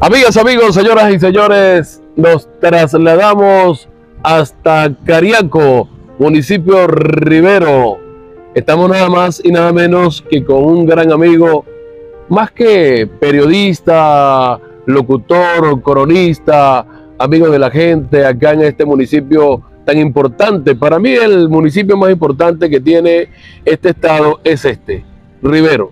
Amigas, amigos, señoras y señores, nos trasladamos hasta Cariaco, municipio Rivero. Estamos nada más y nada menos que con un gran amigo, más que periodista, locutor, cronista, amigo de la gente acá en este municipio tan importante. Para mí el municipio más importante que tiene este estado es Rivero.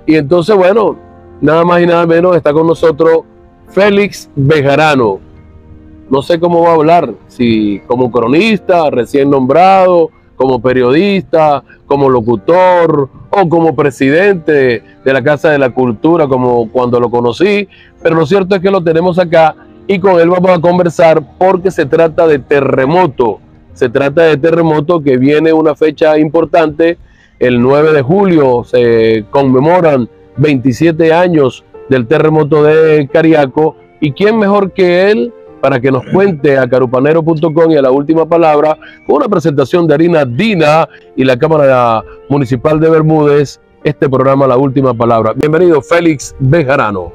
Y entonces, bueno, nada más y nada menos está con nosotros Félix Bejarano. No sé cómo va a hablar, si como cronista, recién nombrado, como periodista, como locutor o como presidente de la Casa de la Cultura, como cuando lo conocí, pero lo cierto es que lo tenemos acá y con él vamos a conversar porque se trata de terremoto. Se trata de terremoto que viene una fecha importante, el 9 de julio se conmemoran 27 años del terremoto de Cariaco, y quién mejor que él para que nos cuente a carupanero.com y a La Última Palabra, con una presentación de Harina Dina y la Cámara Municipal de Bermúdez, este programa La Última Palabra. Bienvenido, Félix Bejarano.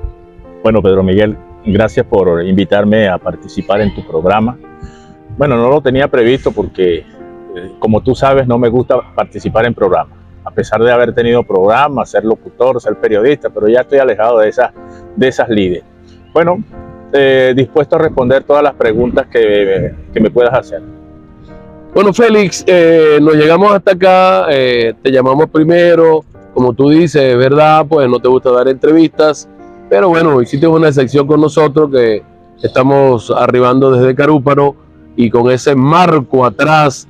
Bueno, Pedro Miguel, gracias por invitarme a participar en tu programa. Bueno, no lo tenía previsto porque, como tú sabes, no me gusta participar en programas. A pesar de haber tenido programas, ser locutor, ser periodista, pero ya estoy alejado de esas lides. Bueno, dispuesto a responder todas las preguntas que me puedas hacer. Bueno, Félix, nos llegamos hasta acá, te llamamos primero, como tú dices, ¿verdad? Pues no te gusta dar entrevistas, pero bueno, hiciste una sección con nosotros que estamos arribando desde Carúpano y con ese marco atrás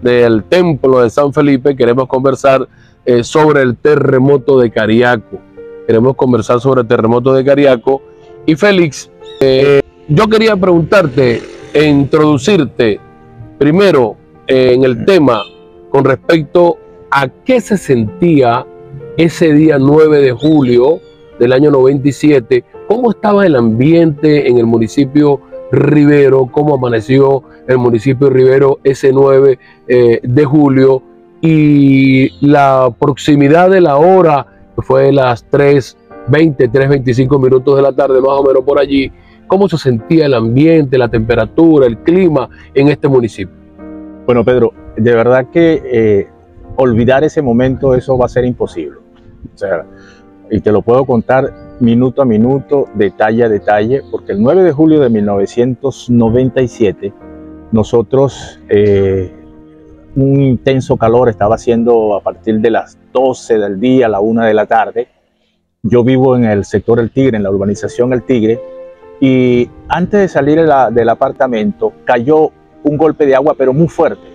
del templo de San Felipe queremos conversar sobre el terremoto de Cariaco. Queremos conversar sobre el terremoto de Cariaco. Y Félix, yo quería preguntarte, introducirte primero en el tema con respecto a qué se sentía ese día 9 de julio del año 97, cómo estaba el ambiente en el municipio Rivero, cómo amaneció el municipio Rivero ese 9 de julio y la proximidad de la hora, que fue las 3:20, 3:25 minutos de la tarde, más o menos por allí. ¿Cómo se sentía el ambiente, la temperatura, el clima en este municipio? Bueno, Pedro, de verdad que olvidar ese momento, eso va a ser imposible. O sea, y te lo puedo contar minuto a minuto, detalle a detalle, porque el 9 de julio de 1997, nosotros, un intenso calor estaba haciendo a partir de las 12 del día, a la 1 de la tarde. Yo vivo en el sector El Tigre, en la urbanización El Tigre, y antes de salir del apartamento cayó un golpe de agua, pero muy fuerte.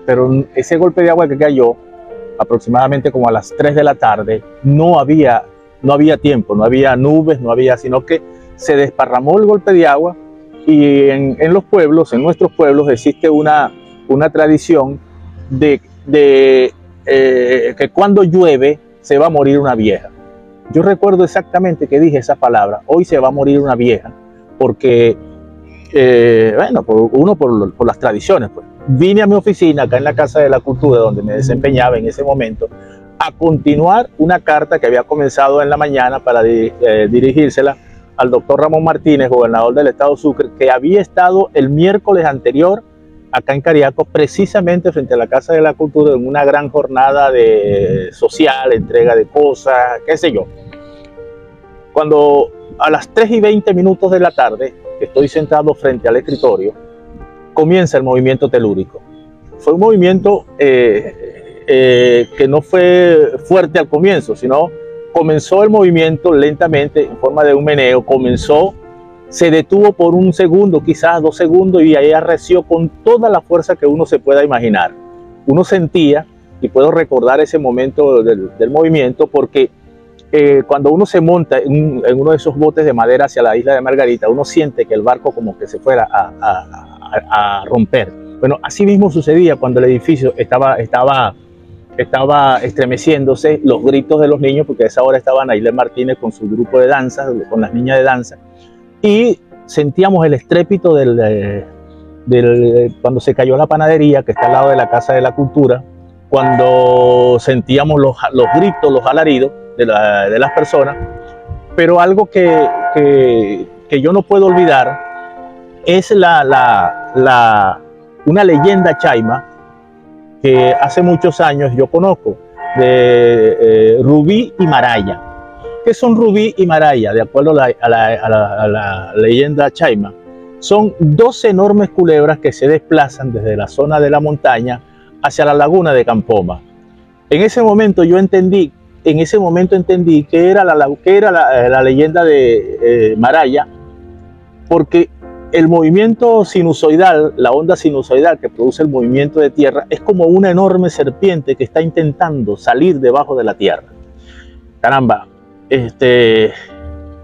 Pero ese golpe de agua que cayó, aproximadamente como a las 3 de la tarde, no había tiempo, no había nubes, no había, sino que se desparramó el golpe de agua. Y en los pueblos, en nuestros pueblos, existe una tradición de que cuando llueve se va a morir una vieja. Yo recuerdo exactamente que dije esa palabra: hoy se va a morir una vieja, porque, bueno, por las tradiciones, pues. Vine a mi oficina acá en la Casa de la Cultura, donde me desempeñaba en ese momento, a continuar una carta que había comenzado en la mañana para dirigírsela al doctor Ramón Martínez, gobernador del estado Sucre, que había estado el miércoles anterior acá en Cariaco, precisamente frente a la Casa de la Cultura, en una gran jornada social, entrega de cosas, qué sé yo. Cuando a las 3:20 minutos de la tarde, estoy sentado frente al escritorio, comienza el movimiento telúrico. Fue un movimiento que no fue fuerte al comienzo, sino comenzó el movimiento lentamente, en forma de un meneo, se detuvo por un segundo, quizás 2 segundos, y ahí arreció con toda la fuerza que uno se pueda imaginar. Uno sentía, y puedo recordar ese momento del movimiento, porque cuando uno se monta en uno de esos botes de madera hacia la isla de Margarita, uno siente que el barco como que se fuera a romper. Bueno, así mismo sucedía cuando el edificio estaba estremeciéndose, los gritos de los niños, porque a esa hora estaban Ailén Martínez con su grupo de danza, con las niñas de danza, y sentíamos el estrépito cuando se cayó la panadería que está al lado de la Casa de la Cultura, cuando sentíamos los gritos, los alaridos de las personas. Pero algo que que yo no puedo olvidar es una leyenda chaima que hace muchos años yo conozco, de Rubí y Maraya. ¿Qué son Rubí y Maraya? De acuerdo a la leyenda chaima, son dos enormes culebras que se desplazan desde la zona de la montaña hacia la laguna de Campoma. En ese momento entendí que era la leyenda de Maraya, porque el movimiento sinusoidal, la onda sinusoidal que produce el movimiento de tierra, es como una enorme serpiente que está intentando salir debajo de la tierra. Caramba,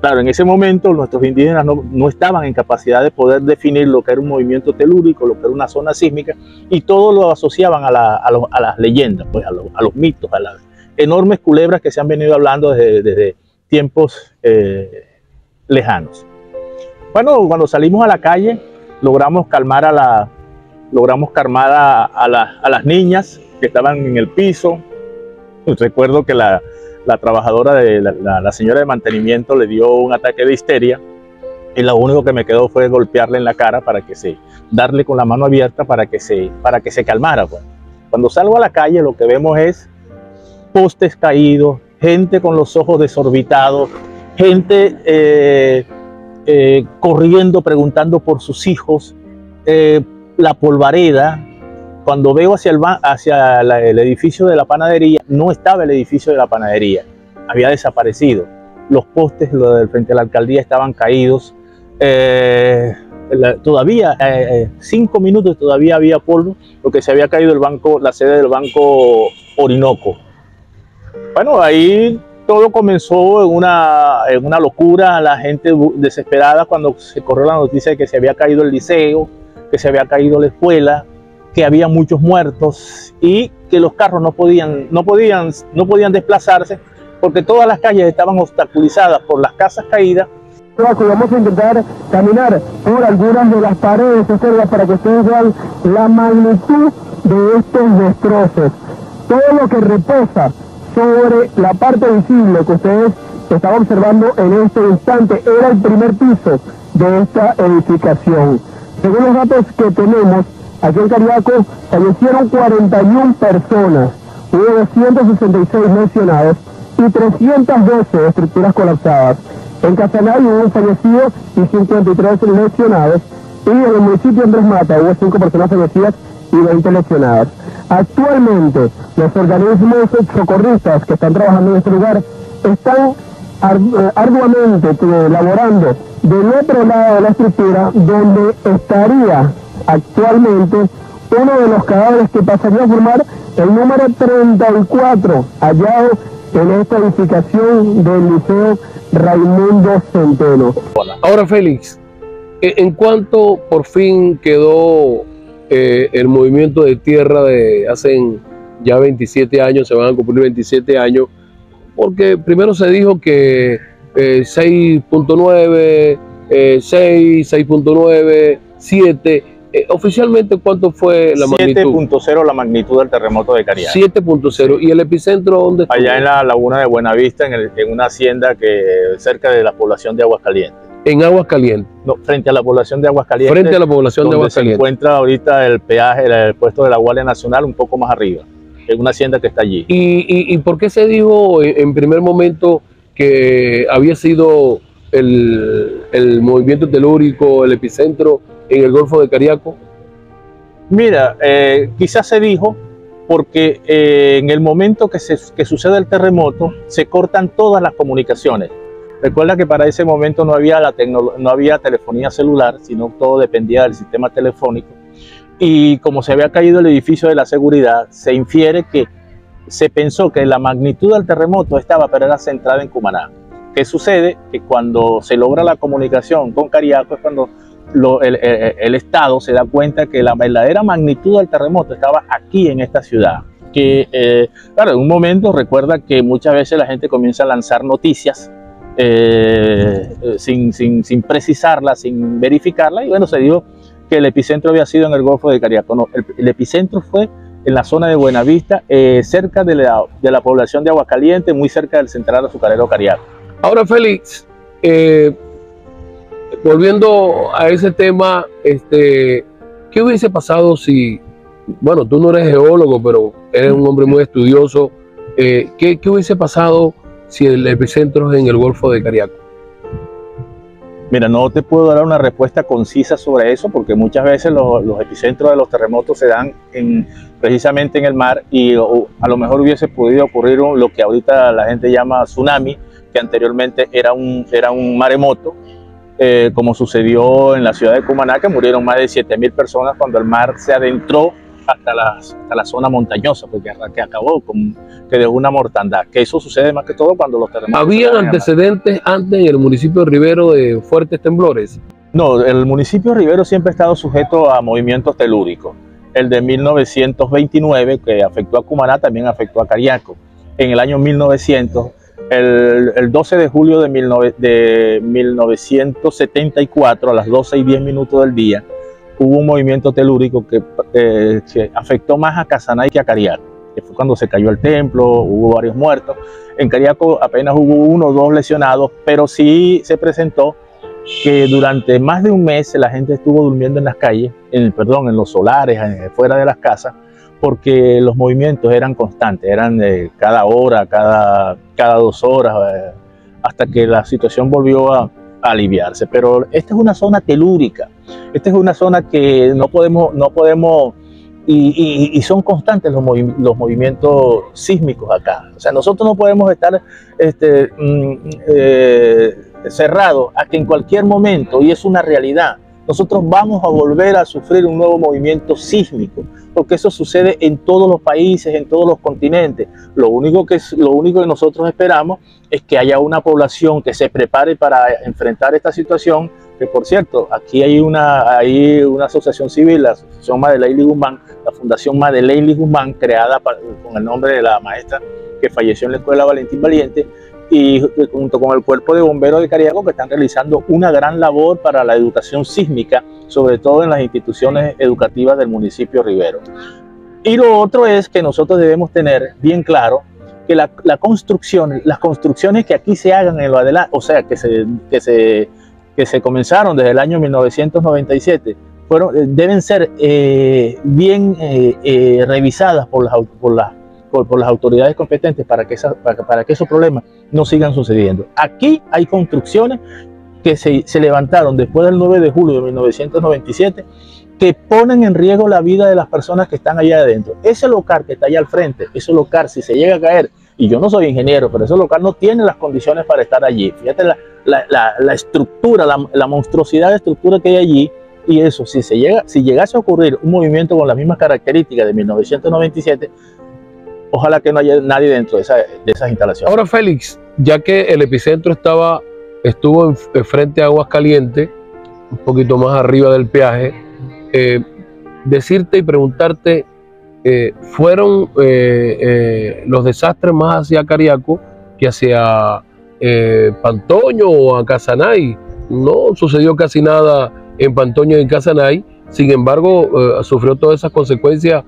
claro, en ese momento nuestros indígenas no estaban en capacidad de poder definir lo que era un movimiento telúrico, lo que era una zona sísmica, y todo lo asociaban a las leyendas, pues, a los mitos, a las enormes culebras que se han venido hablando desde tiempos lejanos. Bueno, cuando salimos a la calle, logramos calmar a las niñas que estaban en el piso. Recuerdo que la trabajadora, la señora de mantenimiento, le dio un ataque de histeria, y lo único que me quedó fue golpearle en la cara darle con la mano abierta para que se calmara. Pues. Cuando salgo a la calle, lo que vemos es postes caídos, gente con los ojos desorbitados, gente corriendo, preguntando por sus hijos, la polvareda. Cuando veo hacia el edificio de la panadería, no estaba el edificio de la panadería, había desaparecido. Los postes frente a la alcaldía estaban caídos. Todavía, 5 minutos, todavía había polvo, porque se había caído la sede del Banco Orinoco. Bueno, ahí todo comenzó en una locura, la gente desesperada cuando se corrió la noticia de que se había caído el liceo, que se había caído la escuela, que había muchos muertos y que los carros no podían desplazarse porque todas las calles estaban obstaculizadas por las casas caídas. Vamos a intentar caminar por algunas de las paredes para que ustedes vean la magnitud de estos destrozos. Todo lo que reposa sobre la parte visible que ustedes están observando en este instante era el primer piso de esta edificación. Según los datos que tenemos, aquí en Cariaco fallecieron 41 personas, hubo 266 lesionados y 312 estructuras colapsadas. En Casanare hubo un fallecido y 53 lesionados, y en el municipio de Andrés Mata hubo 5 personas fallecidas y 20 lesionadas. Actualmente, los organismos socorristas que están trabajando en este lugar están arduamente laborando del otro lado de la estructura, donde estaría actualmente uno de los cadáveres que pasaría a formar el número 34 hallado en esta edificación del Liceo Raimundo Centeno. Ahora, Félix, ¿en cuánto por fin quedó el movimiento de tierra de hace ya 27 años? Se van a cumplir 27 años, porque primero se dijo que 6.9, 6, 6.9, 7. Oficialmente, ¿cuánto fue la magnitud? 7.0 la magnitud del terremoto de Cariaco. 7.0. ¿Y el epicentro dónde está? Allá en la laguna de Buenavista, en una hacienda cerca de la población de Aguascalientes. En Aguascalientes. No, frente a la población de Aguascalientes. Frente a la población de Aguascalientes. Se encuentra ahorita el peaje, el puesto de la Guardia Nacional, un poco más arriba. En una hacienda que está allí. ¿Y por qué se dijo en primer momento que había sido el movimiento telúrico, el epicentro en el Golfo de Cariaco? Mira, quizás se dijo porque en el momento que sucede el terremoto se cortan todas las comunicaciones. Recuerda que para ese momento no había telefonía celular, sino todo dependía del sistema telefónico. Y como se había caído el edificio de la seguridad, se infiere que se pensó que la magnitud del terremoto pero era centrada en Cumaná. ¿Qué sucede? Que cuando se logra la comunicación con Cariaco es cuando el Estado se da cuenta que la verdadera magnitud del terremoto estaba aquí en esta ciudad. Claro, en un momento recuerda que muchas veces la gente comienza a lanzar noticias sin precisarlas, sin verificarlas, y bueno, se dijo que el epicentro había sido en el Golfo de Cariaco. No, el epicentro fue en la zona de Buenavista, cerca de la población de Aguascalientes, muy cerca del central azucarero Cariaco. Ahora, Félix, volviendo a ese tema, ¿qué hubiese pasado si, bueno, tú no eres geólogo, pero eres un hombre muy estudioso, ¿qué hubiese pasado si el epicentro es en el Golfo de Cariaco? Mira, no te puedo dar una respuesta concisa sobre eso porque muchas veces los epicentros de los terremotos se dan precisamente en el mar y a lo mejor hubiese podido ocurrir lo que ahorita la gente llama tsunami, que anteriormente era un maremoto, como sucedió en la ciudad de Cumaná, que murieron más de 7.000 personas cuando el mar se adentró hasta la zona montañosa, porque que dejó una mortandad, que eso sucede más que todo cuando los terremotos... ¿Habían antecedentes antes en el municipio de Rivero de fuertes temblores? No, el municipio de Rivero siempre ha estado sujeto a movimientos telúricos. El de 1929, que afectó a Cumaná, también afectó a Cariaco. En el año 1900, el 12 de julio de 1974, a las 12:10 del día, hubo un movimiento telúrico que afectó más a Casanay que a Cariaco, que fue cuando se cayó el templo, hubo varios muertos. En Cariaco apenas hubo 1 o 2 lesionados, pero sí se presentó que durante más de un mes la gente estuvo durmiendo en las calles, en los solares, fuera de las casas, porque los movimientos eran constantes, eran cada hora, cada 2 horas, hasta que la situación volvió a aliviarse. Pero esta es una zona telúrica, esta es una zona que no podemos y son constantes los movimientos sísmicos acá. O sea, nosotros no podemos estar cerrados a que en cualquier momento, y es una realidad, nosotros vamos a volver a sufrir un nuevo movimiento sísmico, porque eso sucede en todos los países, en todos los continentes. Lo único que nosotros esperamos es que haya una población que se prepare para enfrentar esta situación, que por cierto, aquí hay una asociación civil, la Asociación Madeleine Guzmán, la Fundación Madeleine Guzmán, creada con el nombre de la maestra que falleció en la Escuela Valentín Valiente, y junto con el Cuerpo de Bomberos de Cariaco, que están realizando una gran labor para la educación sísmica, sobre todo en las instituciones educativas del municipio Rivero. Y lo otro es que nosotros debemos tener bien claro que las construcciones que aquí se hagan en lo adelante, o sea, que se comenzaron desde el año 1997, deben ser bien revisadas por las autoridades competentes para que esos problemas no sigan sucediendo. Aquí hay construcciones que se levantaron después del 9 de julio de 1997 que ponen en riesgo la vida de las personas que están allá adentro. Ese local que está allá al frente, ese local, si se llega a caer, y yo no soy ingeniero, pero ese local no tiene las condiciones para estar allí. Fíjate la estructura, la monstruosidad de estructura que hay allí, y eso, si llegase a ocurrir un movimiento con las mismas características de 1997, ojalá que no haya nadie dentro de esas instalaciones. Ahora, Félix, ya que el epicentro estuvo frente a Aguascalientes, un poquito más arriba del peaje, decirte y preguntarte, ¿fueron los desastres más hacia Cariaco que hacia Pantoño o a Casanay? No sucedió casi nada en Pantoño y en Casanay, sin embargo, sufrió todas esas consecuencias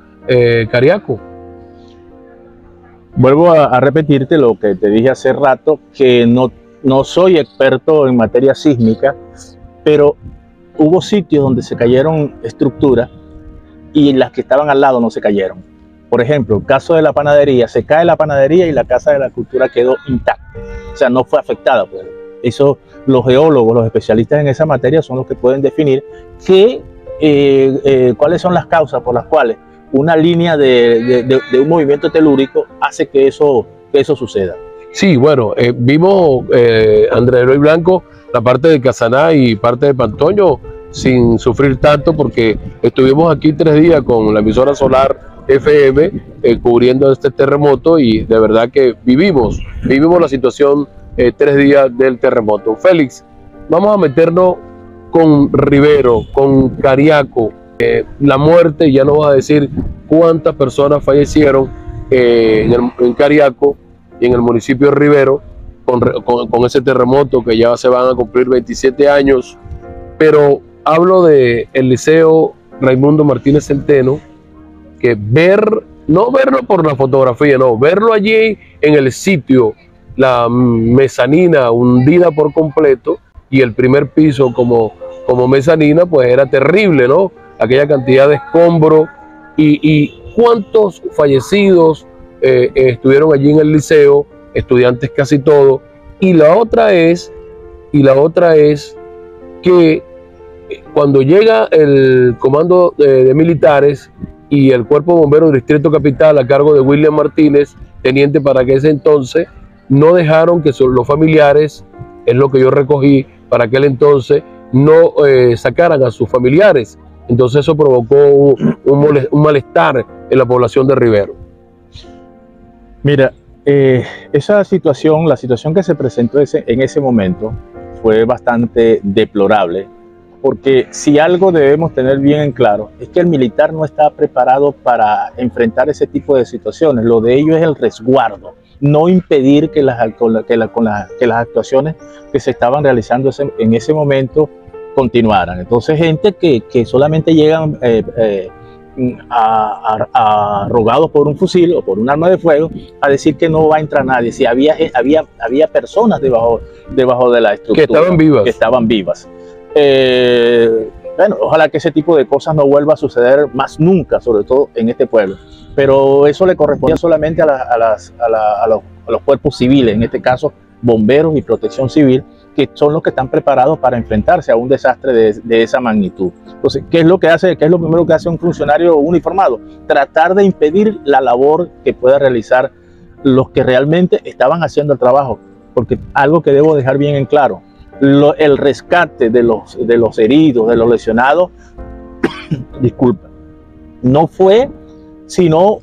Cariaco. Vuelvo a repetirte lo que te dije hace rato, que no soy experto en materia sísmica, pero hubo sitios donde se cayeron estructuras y las que estaban al lado no se cayeron. Por ejemplo, el caso de la panadería, se cae la panadería y la Casa de la Cultura quedó intacta, o sea, no fue afectada. Pues. Eso, los geólogos, los especialistas en esa materia son los que pueden definir cuáles son las causas por las cuales una línea de un movimiento telúrico hace que eso suceda. Sí, bueno, vimos, Andrés Eloy Blanco, la parte de Casanay y parte de Pantoño sin sufrir tanto, porque estuvimos aquí 3 días con la emisora Solar FM cubriendo este terremoto, y de verdad que vivimos la situación 3 días del terremoto. Félix, vamos a meternos con Rivero, con Cariaco. La muerte, ya nos va a decir cuántas personas fallecieron en Cariaco y en el municipio de Rivero con ese terremoto, que ya se van a cumplir 27 años, pero hablo del Liceo Raimundo Martínez Centeno, que no verlo por la fotografía, no, verlo allí en el sitio, la mezanina hundida por completo, y el primer piso como mezanina, pues era terrible, ¿no? Aquella cantidad de escombro y cuántos fallecidos estuvieron allí en el liceo, estudiantes casi todos. Y la otra es que cuando llega el comando de militares y el Cuerpo de Bomberos del Distrito Capital a cargo de William Martínez, teniente para que ese entonces, no dejaron que los familiares, es lo que yo recogí para aquel entonces, no sacaran a sus familiares. Entonces eso provocó un malestar en la población de Rivero. Mira, esa situación, la situación que se presentó en ese momento fue bastante deplorable, porque si algo debemos tener bien en claro es que el militar no está preparado para enfrentar ese tipo de situaciones. Lo de ello es el resguardo, no impedir que las actuaciones que se estaban realizando en ese momento continuaran. Entonces gente que solamente llegan arrogados por un fusil o por un arma de fuego a decir que no va a entrar nadie. Si había personas debajo de la estructura que estaban vivas. Bueno, ojalá que ese tipo de cosas no vuelva a suceder más nunca, sobre todo en este pueblo. Pero eso le correspondía solamente a los cuerpos civiles, en este caso bomberos y protección civil, que son los que están preparados para enfrentarse a un desastre de esa magnitud. Entonces, ¿qué es lo primero que hace un funcionario uniformado? Tratar de impedir la labor que pueda realizar los que realmente estaban haciendo el trabajo. Porque algo que debo dejar bien en claro, el rescate de los heridos, de los lesionados, disculpa, no fue sino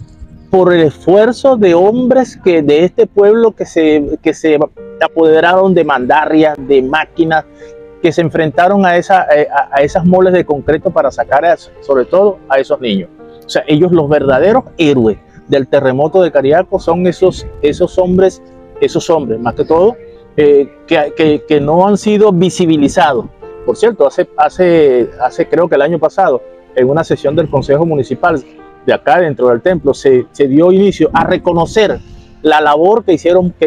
por el esfuerzo de hombres de este pueblo que se apoderaron de mandarrias, de máquinas, que se enfrentaron a esas moles de concreto para sacar sobre todo a esos niños. O sea, ellos, los verdaderos héroes del terremoto de Cariaco, son esos hombres más que todo, que no han sido visibilizados. Por cierto, hace creo que el año pasado, en una sesión del Consejo Municipal de acá dentro del templo, se dio inicio a reconocer la labor que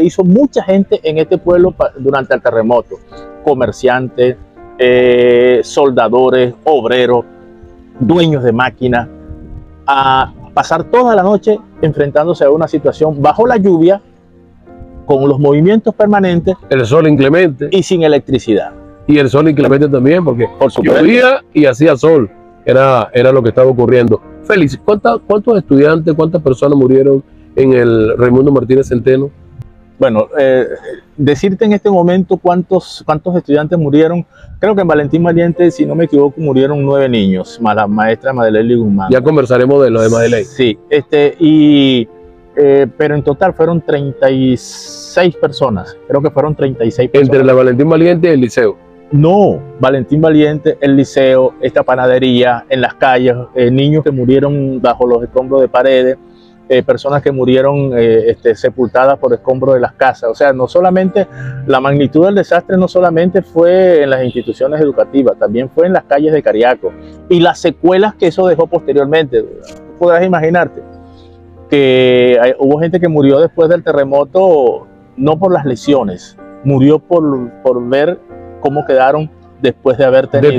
hizo mucha gente en este pueblo durante el terremoto. Comerciantes, soldadores, obreros, dueños de máquinas, a pasar toda la noche enfrentándose a una situación bajo la lluvia, con los movimientos permanentes, el sol inclemente y sin electricidad. Y el sol inclemente también, porque por supuesto, llovía y hacía sol. Era lo que estaba ocurriendo. Félix, ¿cuántos estudiantes, cuántas personas murieron en el Raimundo Martínez Centeno? Bueno, decirte en este momento cuántos estudiantes murieron, creo que en Valentín Valiente, si no me equivoco, murieron 9 niños, más la maestra Madeley Guzmán. Ya conversaremos de lo de Madeley. Sí, pero en total fueron 36 personas, creo que fueron 36 personas. ¿Entre la Valentín Valiente y el liceo? No, Valentín Valiente, el liceo, esta panadería, en las calles, niños que murieron bajo los escombros de paredes, personas que murieron sepultadas por escombros de las casas. O sea, no solamente la magnitud del desastre, no solamente fue en las instituciones educativas, también fue en las calles de Cariaco. Y las secuelas que eso dejó posteriormente. Podrás imaginarte que hubo gente que murió después del terremoto, no por las lesiones, murió por ver cómo quedaron después de haber tenido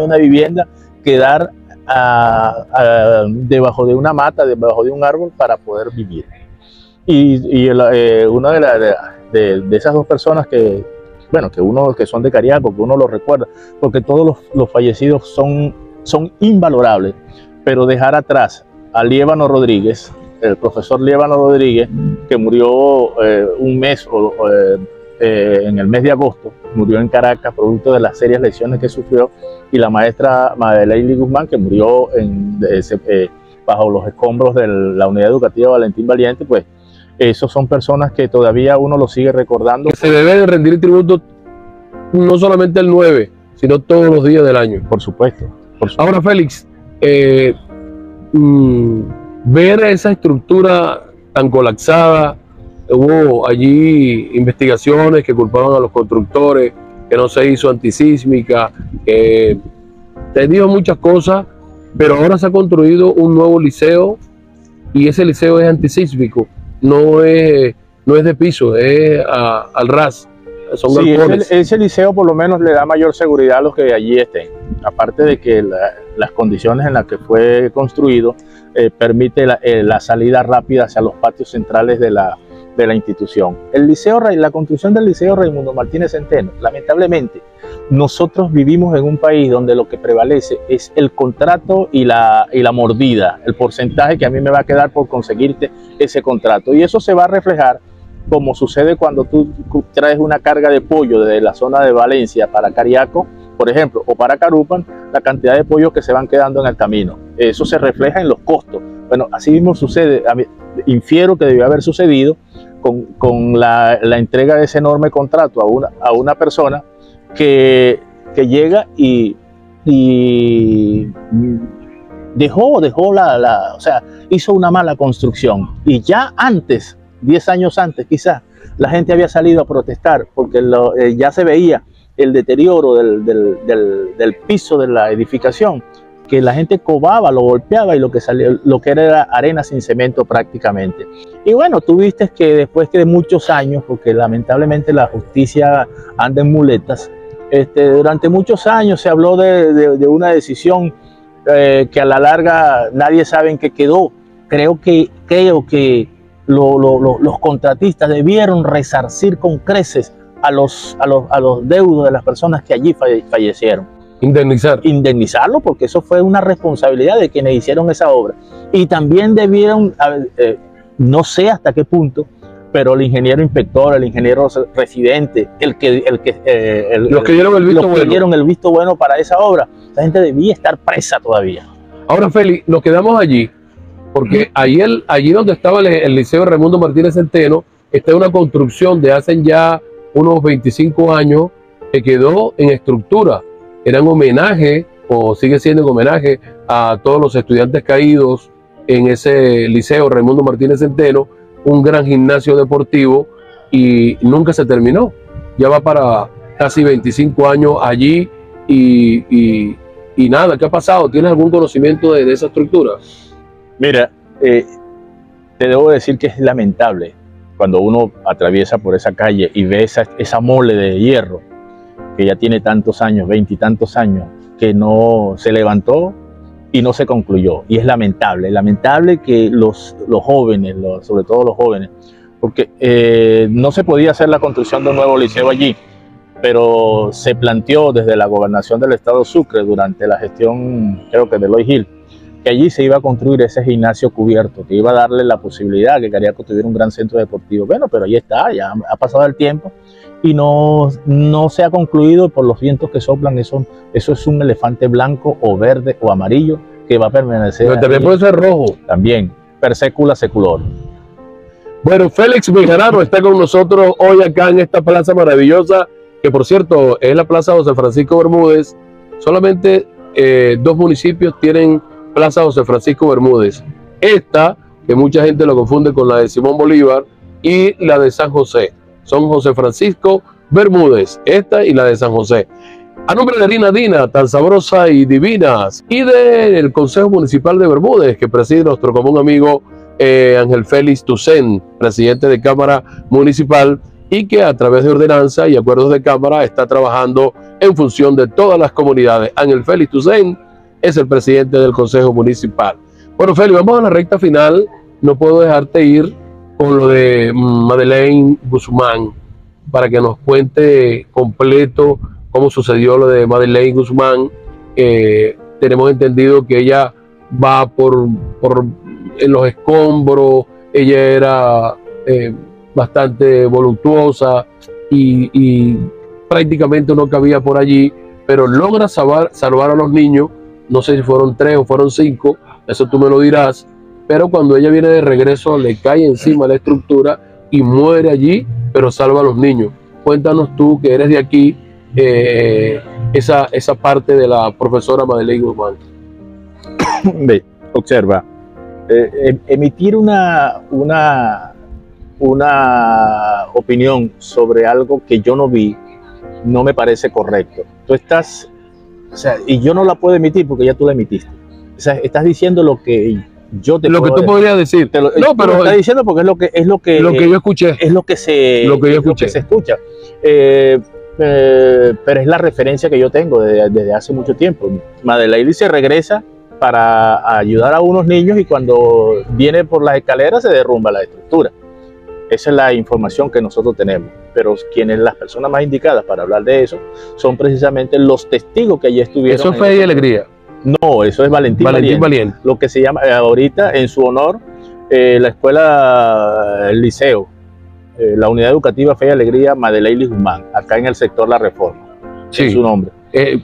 una vivienda, quedar debajo de una mata, debajo de un árbol para poder vivir. Y una de esas dos personas que son de Cariaco, que uno los recuerda, porque todos los fallecidos son invalorables, pero dejar atrás a Liébano Rodríguez, el profesor Liébano Rodríguez, que murió un mes en el mes de agosto, murió en Caracas producto de las serias lesiones que sufrió, y la maestra Madeley Guzmán, que murió bajo los escombros de la unidad educativa Valentín Valiente. Pues esos son personas que todavía uno los sigue recordando. Se debe de rendir tributo no solamente el 9, sino todos los días del año. Por supuesto. Ahora, Félix, ver esa estructura tan colapsada, hubo allí investigaciones que culpaban a los constructores, que no se hizo antisísmica, que te dijo muchas cosas, pero ahora se ha construido un nuevo liceo y ese liceo es antisísmico, no es de piso, es al ras. son Sí, galpones. ese liceo por lo menos le da mayor seguridad a los que allí estén. Aparte de que las condiciones en las que fue construido permite la salida rápida hacia los patios centrales de la institución. La construcción del Liceo Raimundo Martínez Centeno, lamentablemente, nosotros vivimos en un país donde lo que prevalece es el contrato y la mordida, el porcentaje que a mí me va a quedar por conseguirte ese contrato. Y eso se va a reflejar como sucede cuando tú traes una carga de pollo desde la zona de Valencia para Cariaco, por ejemplo, o para Carúpano, la cantidad de pollos que se van quedando en el camino. Eso se refleja en los costos. Bueno, así mismo sucede, infiero que debió haber sucedido con la entrega de ese enorme contrato a una persona que llega y o sea, hizo una mala construcción. Y ya antes, 10 años antes quizás, la gente había salido a protestar porque ya se veía el deterioro del piso de la edificación, que la gente cobaba, lo golpeaba y lo que era arena sin cemento prácticamente. Y bueno, tú viste que después de muchos años, porque lamentablemente la justicia anda en muletas, durante muchos años se habló de una decisión que a la larga nadie sabe en qué quedó. Creo que los contratistas debieron resarcir con creces a los deudos de las personas que allí fallecieron. Indemnizarlo, porque eso fue una responsabilidad de quienes hicieron esa obra. Y también debieron, no sé hasta qué punto, pero el ingeniero inspector, el ingeniero residente, los que dieron el visto bueno para esa obra, esa gente debía estar presa todavía. Ahora, Félix, nos quedamos allí, porque allí donde estaba el Liceo Raimundo Martínez Centeno, está una construcción de hace ya unos 25 años que quedó en estructura. Era un homenaje, o sigue siendo un homenaje a todos los estudiantes caídos en ese Liceo Raimundo Martínez Centeno, un gran gimnasio deportivo, y nunca se terminó. Ya va para casi 25 años allí y nada, ¿qué ha pasado? ¿Tienes algún conocimiento de esa estructura? Mira, te debo decir que es lamentable cuando uno atraviesa por esa calle y ve esa mole de hierro que ya tiene tantos años, 20 y tantos años, que no se levantó y no se concluyó. Y es lamentable que los jóvenes, sobre todo los jóvenes, porque no se podía hacer la construcción de un nuevo liceo allí, pero se planteó desde la gobernación del estado Sucre durante la gestión, creo que de Eloy Gil, que allí se iba a construir ese gimnasio cubierto, que iba a darle la posibilidad que Cariaco tuviera un gran centro deportivo. Bueno, pero ahí está, ya ha pasado el tiempo y no se ha concluido por los vientos que soplan. Eso es un elefante blanco o verde o amarillo que va a permanecer. Pero también puede ser rojo. También, per secula seculor. Bueno, Félix Bejarano está con nosotros hoy acá en esta plaza maravillosa, que por cierto es la Plaza José Francisco Bermúdez. Solamente 2 municipios tienen Plaza José Francisco Bermúdez. Esta, que mucha gente lo confunde con la de Simón Bolívar, y la de San José. Son José Francisco Bermúdez, esta y la de San José. A nombre de Harina Dina, tan sabrosa y divinas, y del Consejo Municipal de Bermúdez, que preside nuestro común amigo Ángel Félix Toussaint, presidente de Cámara Municipal, y que a través de ordenanza y acuerdos de Cámara está trabajando en función de todas las comunidades. Ángel Félix Toussaint es el presidente del Consejo Municipal. Bueno, Félix, vamos a la recta final. No puedo dejarte ir con lo de Madeleine Guzmán, para que nos cuente completo cómo sucedió lo de Madeleine Guzmán. Tenemos entendido que ella va en los escombros, ella era bastante voluptuosa y prácticamente no cabía por allí, pero logra salvar a los niños. No sé si fueron 3 o fueron 5, eso tú me lo dirás, pero cuando ella viene de regreso le cae encima la estructura y muere allí, pero salva a los niños. Cuéntanos tú, que eres de aquí, esa parte de la profesora Madeleine Guzmán. Observa, emitir una opinión sobre algo que yo no vi no me parece correcto. Tú estás, o sea, y yo no la puedo emitir porque ya tú la emitiste. O sea, estás diciendo lo que Yo te lo que puedo tú podrías decir. no, No, pero pero está diciendo porque es lo que yo escuché. es lo que se escucha. Pero es la referencia que yo tengo desde hace mucho tiempo. Madeleine se regresa para ayudar a unos niños y cuando viene por las escaleras se derrumba la estructura. Esa es la información que nosotros tenemos. Pero las personas más indicadas para hablar de eso son precisamente los testigos que allí estuvieron. Eso es Fe y Alegría. No, eso es Valentín Valiente. Lo que se llama ahorita en su honor la escuela, el liceo, la unidad educativa Fe y Alegría Madeleine Guzmán, acá en el sector La Reforma. Sí. Es su nombre.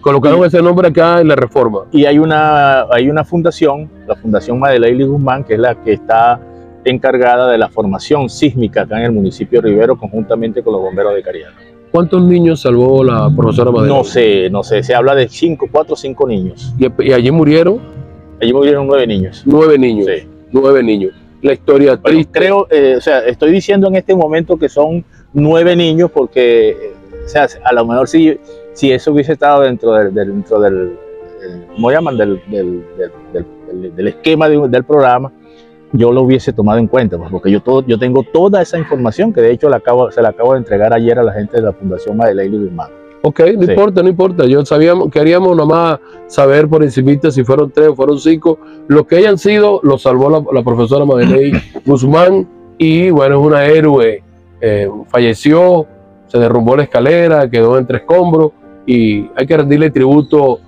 Colocaron ese nombre acá en La Reforma. Y hay una fundación, la Fundación Madeleine Guzmán, que es la que está encargada de la formación sísmica acá en el municipio de Rivero, conjuntamente con los bomberos de Cariaco. ¿Cuántos niños salvó la profesora Madeleine? No sé, se habla de 4 o 5 niños. ¿Y allí murieron? Allí murieron 9 niños. 9 niños. Sí. 9 niños. La historia triste. Creo, estoy diciendo en este momento que son 9 niños porque, a lo mejor si eso hubiese estado dentro del ¿cómo llaman? Del esquema del programa, yo lo hubiese tomado en cuenta, porque yo tengo toda esa información que de hecho se la acabo de entregar ayer a la gente de la Fundación Madeleine Guzmán. Ok, no importa. Queríamos nomás saber por encimita si fueron 3 o fueron 5. Lo que hayan sido, lo salvó la profesora Madeleine Guzmán y bueno, es una héroe. Falleció, se derrumbó la escalera, quedó entre escombros y hay que rendirle tributo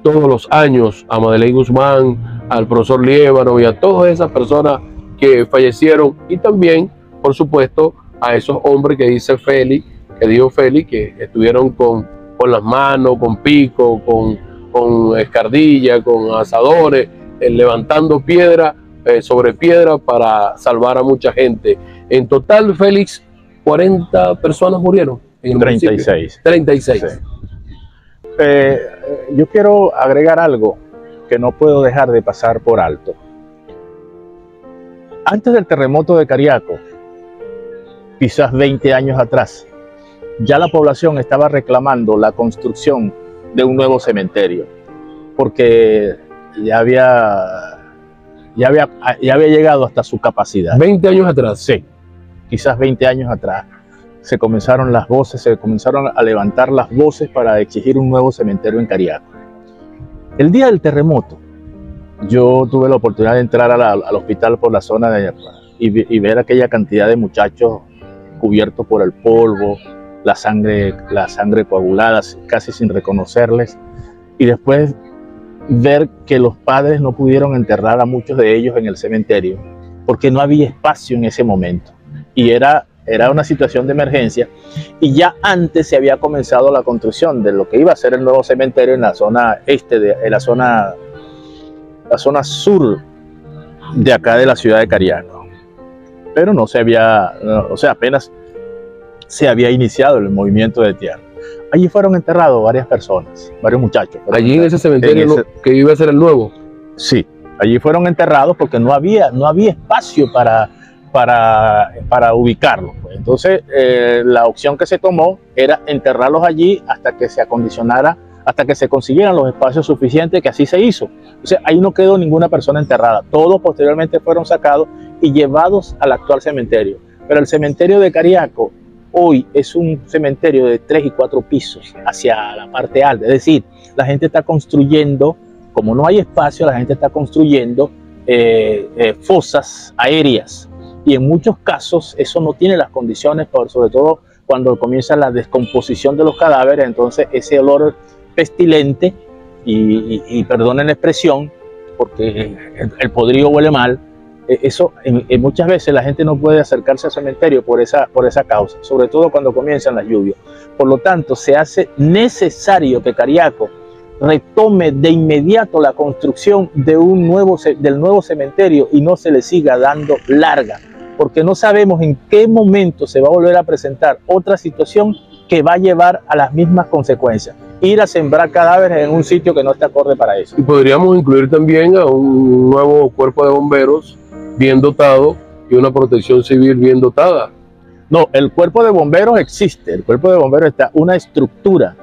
todos los años a Madeleine Guzmán, al profesor Liévano y a todas esas personas que fallecieron y también, por supuesto, a esos hombres que dijo Félix, que estuvieron con las manos, con pico, con escardilla, con asadores, levantando piedra sobre piedra para salvar a mucha gente. En total, Félix, 40 personas murieron. En el 36. 36. Sí. Yo quiero agregar algo que no puedo dejar de pasar por alto. Antes del terremoto de Cariaco, quizás 20 años atrás, ya la población estaba reclamando la construcción de un nuevo cementerio, porque ya había llegado hasta su capacidad. 20 años atrás. Sí, quizás 20 años atrás. Se comenzaron a levantar las voces para exigir un nuevo cementerio en Cariaco. El día del terremoto, yo tuve la oportunidad de entrar al hospital por la zona y ver aquella cantidad de muchachos cubiertos por el polvo, la sangre coagulada, casi sin reconocerles, y después ver que los padres no pudieron enterrar a muchos de ellos en el cementerio porque no había espacio en ese momento y era una situación de emergencia, y ya antes se había comenzado la construcción de lo que iba a ser el nuevo cementerio en la zona la zona sur de acá de la ciudad de Cariaco, pero apenas se había iniciado el movimiento de tierra. Allí fueron enterrados varias personas, varios muchachos. Allí en ese cementerio que iba a ser el nuevo. Sí, allí fueron enterrados porque no había espacio para ubicarlos. Entonces, la opción que se tomó era enterrarlos allí hasta que se acondicionara, hasta que se consiguieran los espacios suficientes, que así se hizo. Entonces, ahí no quedó ninguna persona enterrada. Todos posteriormente fueron sacados y llevados al actual cementerio. Pero el cementerio de Cariaco hoy es un cementerio de 3 y 4 pisos hacia la parte alta. Es decir, la gente está construyendo, como no hay espacio, la gente está construyendo fosas aéreas. Y en muchos casos eso no tiene las condiciones, sobre todo cuando comienza la descomposición de los cadáveres. Entonces ese olor pestilente, y perdonen la expresión, porque el podrido huele mal, eso muchas veces la gente no puede acercarse al cementerio por esa causa, sobre todo cuando comienzan las lluvias. Por lo tanto, se hace necesario que Cariaco retome de inmediato la construcción del nuevo cementerio y no se le siga dando larga, porque no sabemos en qué momento se va a volver a presentar otra situación que va a llevar a las mismas consecuencias. Ir a sembrar cadáveres en un sitio que no está acorde para eso. Y podríamos incluir también a un nuevo cuerpo de bomberos bien dotado y una protección civil bien dotada. No, el cuerpo de bomberos existe. El cuerpo de bomberos está una estructura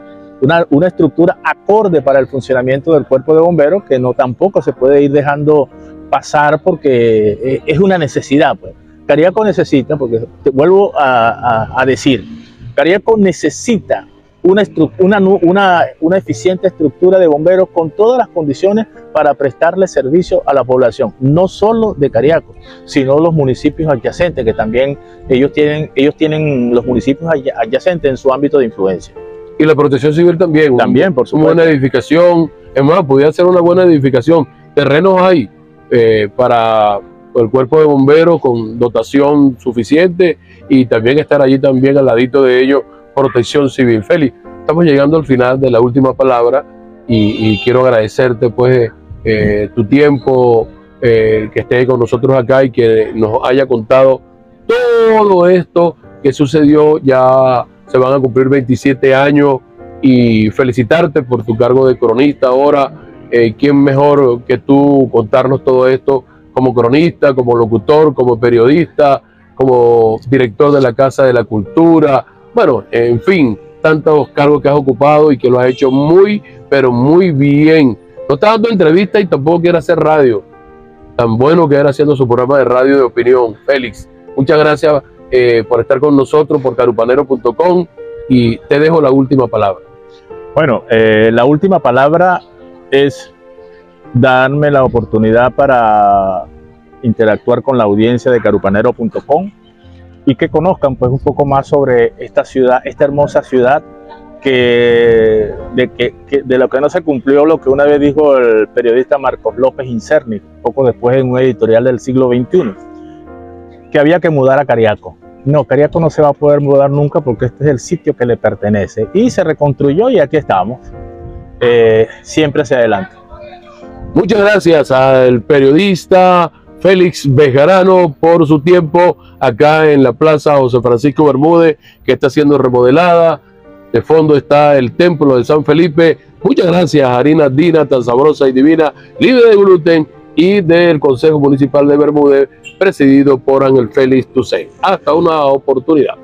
acorde para el funcionamiento del cuerpo de bomberos, que no tampoco se puede ir dejando pasar porque es una necesidad, pues. Cariaco necesita, porque te vuelvo a decir, Cariaco necesita una eficiente estructura de bomberos con todas las condiciones para prestarle servicio a la población, no solo de Cariaco, sino los municipios adyacentes, que también ellos tienen los municipios adyacentes en su ámbito de influencia. Y la protección civil también. También, por supuesto. Una buena edificación, es más, podría ser una buena edificación. Terrenos hay para el cuerpo de bomberos con dotación suficiente y también estar allí también al ladito de ellos, protección civil. Félix, estamos llegando al final de la última palabra y quiero agradecerte pues tu tiempo, que estés con nosotros acá y que nos haya contado todo esto que sucedió. Ya se van a cumplir 27 años y felicitarte por tu cargo de cronista ahora. ¿Quién mejor que tú contarnos todo esto como cronista, como locutor, como periodista, como director de la Casa de la Cultura? Bueno, en fin, tantos cargos que has ocupado y que lo has hecho muy, pero muy bien. No estás dando entrevistas y tampoco quieres hacer radio. Tan bueno que era haciendo su programa de radio de opinión. Félix, muchas gracias por estar con nosotros, por carupanero.com, y te dejo la última palabra. Bueno, la última palabra es darme la oportunidad para interactuar con la audiencia de carupanero.com y que conozcan pues un poco más sobre esta ciudad, esta hermosa ciudad de lo que no se cumplió lo que una vez dijo el periodista Marcos López Incerni, poco después en un editorial del siglo XXI, que había que mudar a Cariaco. No, Cariaco no se va a poder mudar nunca porque este es el sitio que le pertenece, y se reconstruyó y aquí estamos, siempre hacia adelante. Muchas gracias al periodista Félix Bejarano por su tiempo acá en la Plaza José Francisco Bermúdez, que está siendo remodelada. De fondo está el templo de San Felipe. Muchas gracias a Harina Dina, tan sabrosa y divina, libre de gluten, y del Consejo Municipal de Bermúdez, presidido por Ángel Félix Tucen. Hasta una oportunidad.